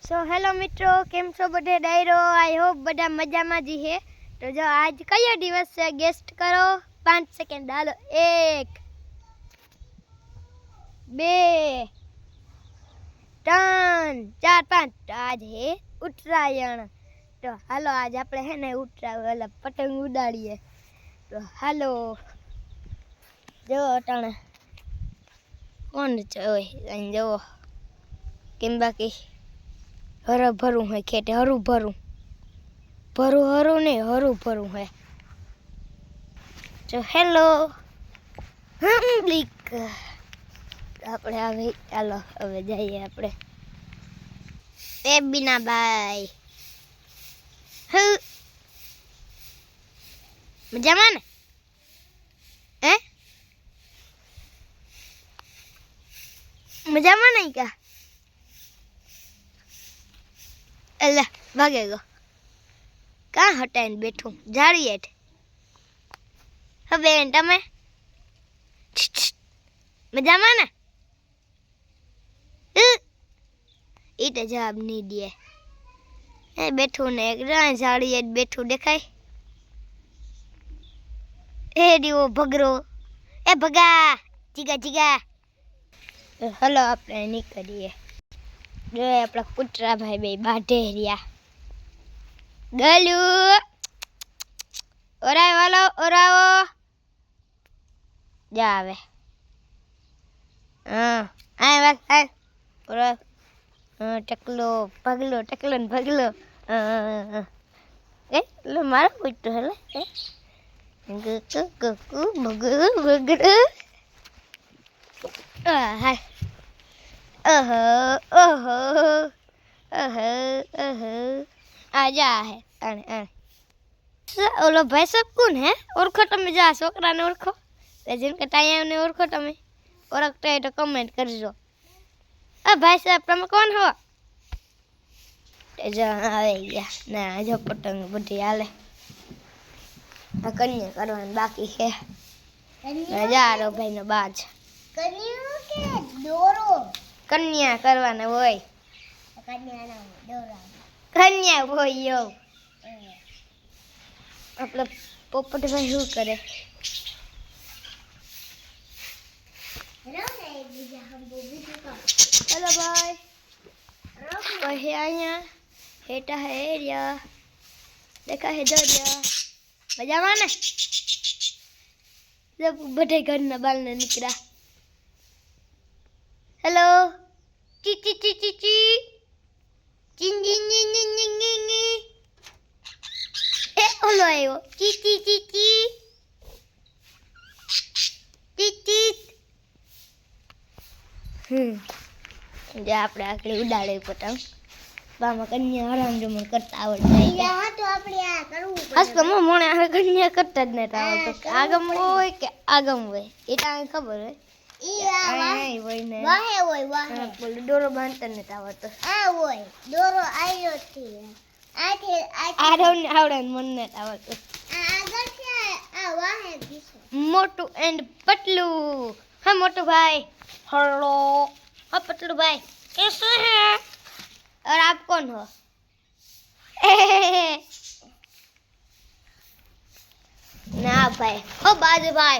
So hello मित्रों केम छो बधे डायरो आई होप बड़ा मजा में जी है। तो जो आज कयो दिवस है गेस्ट करो 5 सेकंड डालो 1 2 3 4 5 तो आज है उत्तरायण। तो हालो आज आपणे है ने उत्तरायण पतंग उडाड़ीए। तो हालो जो अटाणे कौन जोए अहीं जो केम बाकी हरा भरू है खेते हरू भरू भरू हरू नहीं हरू भरू है। तो हेलो हम ब्लिक આપણે હવે ચાલો હવે જઈએ આપણે એ બીના બાય મજામાં ને હે મજામાં નહીં કા अल्लाह भागेगा कहाँ हटाइन बैठू झाड़ी हेठ હવે તમે મજામાં ને એ તો જવાબ નહીં દે એ બેઠું ને એક झाड़ी हेठ बैठू देखाय ए દીવો ભગરો ए ભગા જીગા જીગા હલો આપણે નીકળીએ जो अपना कुटरा भाई भाई बाटे रिया गलू ओराय वालो ओराओ जावे हां आय बस आय ओरा टकलो पगलो टकलन पगलो ए लो मारो कुटो हले गकु गकु बगु बगु हाय ओहो ओहो ओहो ओहो आजा है अरे अरे ओलो भाई सब कौन है ओरखो तमे जा छोकरा ने ओरखो जिन कटाया ने ओरखो तमे ओरखता है तो कमेंट करजो आ भाई साहब तमे कौन हो जा आवे गया ना जो पतंग बधी हाले आ कन्या करवान बाकी है नजारो भाई नो बाज कन्या के दोरो कन्या करवाना होय कन्या ना दोरा कन्या होयो आपला पोपट भाई શું કરે हेलो भाई कहे आया हेटा है एरिया देखा है दरिया मजामा ने जब बड़े घर ना बाल ने निकला हेलो ची ची ची ची ची चिन चिन चिन चिन चिन चिन ए ओलो आयो ची ची ची ची ची ची जे આપણે આકડી ઉડાડે પતંગ બામાં કન્યા આરામ જમણ કરતા આવડે યા તો આપણે આ કરવું પડે હસ તો મોણે આ કન્યા કરતા જ નતા આવતો આગમ હોય કે આગમ હોય એટા ખબર હોય वाहे वही वाहे बोल डोरो बांधता ने आवतो आ होय डोरो आयो थी आवड़े मन ने आवतो आगर के आ वाहे दिसो मोटू एंड पतलू हां मोटू भाई हेलो हां पतलू भाई कैसे हैं और आप कौन हो ना भाई हो बाजू भाई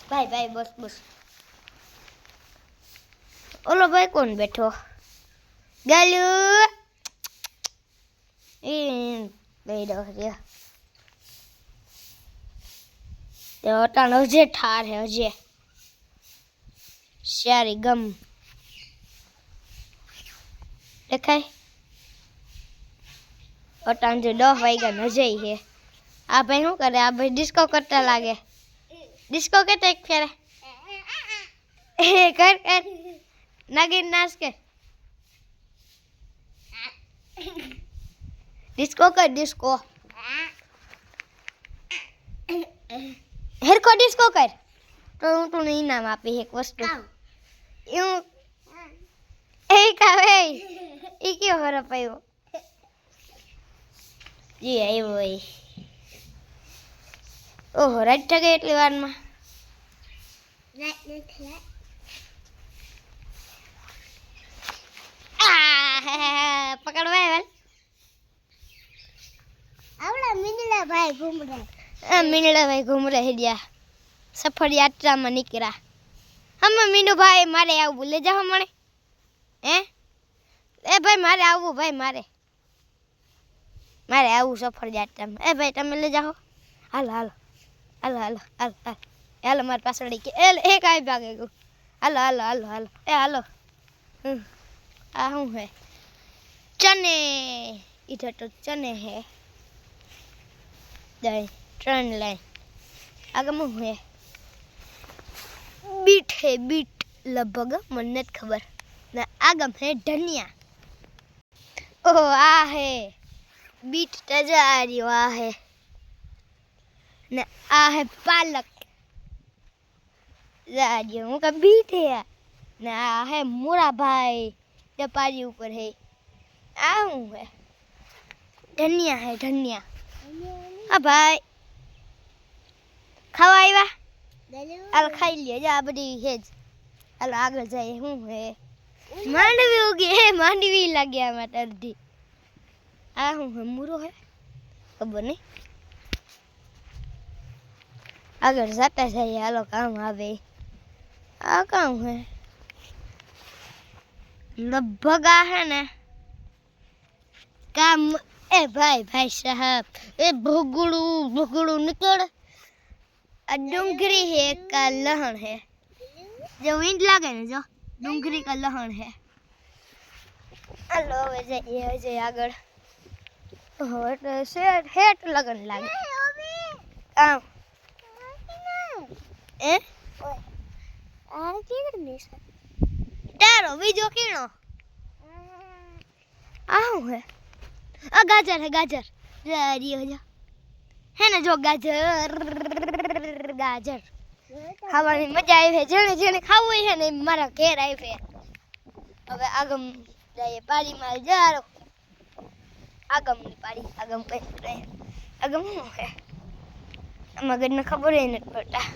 भाई भाई बस बस ओलो भाई कौन बैठो गलू बैठो दिया तो टाण हजे ठार है हजे श्यारी गम देखाय अटाण जो 10 वाग्या हजे है आ भाई शू करे आ भाई डिस्को करता लागे डिस्को के टेक फेरे कर कर नागिन नाच के डिस्को कर डिस्को हेर को डिस्को कर तो हूँ तू नहीं नाम आपी एक वस्तु यूं ए कावे ई क्यों हो रहा पायो जी आई वही ओहो राइट ठगे એટલી વારમાં રાઈટ નથી मीनड़ा भाई घूम रहे दिया सफर यात्रा में निकला हम मीनू भाई मारे आव ले जाओ मने ए भाई मारे आव भाई मारे मारे आव सफर यात्रा में ए भाई तमे ले जाओ हाल हाल हाल हाल हाल हाल हाल मार पासड़ी के ए काई भागे गो हाल हाल हाल हाल ए हालो आ हूं है चने इधर तो चने है दे ट्रेन लाइन आगम है बीट है बीट लगभग मन नहीं खबर ना आगम है धनिया ओ आ है बीट ताजा आ रही आ है ना आ है पालक जा रही हूँ का बीट है ना आ है मोरा भाई टपारी ऊपर है आ हूँ है धनिया है धनिया हाँ भाई खावा आया हाल खाई लिया जा बड़ी है हाल आगे जाए हूँ है मांडवी होगी है मांडवी लग गया मैं अर्धी आ हूँ है मुरो है खबर नहीं अगर जाता चाहिए हालो काम आवे आ काम है लगभग आ है ना काम ए भाई साहब ए भोगड़ू निकल डूंगरी है का लहण है जो विंड लागे ना जो डूंगरी का लहण है हेलो वैसे आगड़ होट सेट हेट लगन लागे आ ए आ की करनी है तारो बीजो कीनो आऊ है आ गाजर है गाजर रेडी हो जा है ना जो गाजर गाजर खाવાની મજા આવી છે જેને જેને ખાવું હોય છે ને મારા ઘેર આવી છે હવે આગમ જઈએ પાડીમાં જારો આગમની પાડી આગમ કઈ આગમ શું છે મગજને ખબર જ નથી પડતા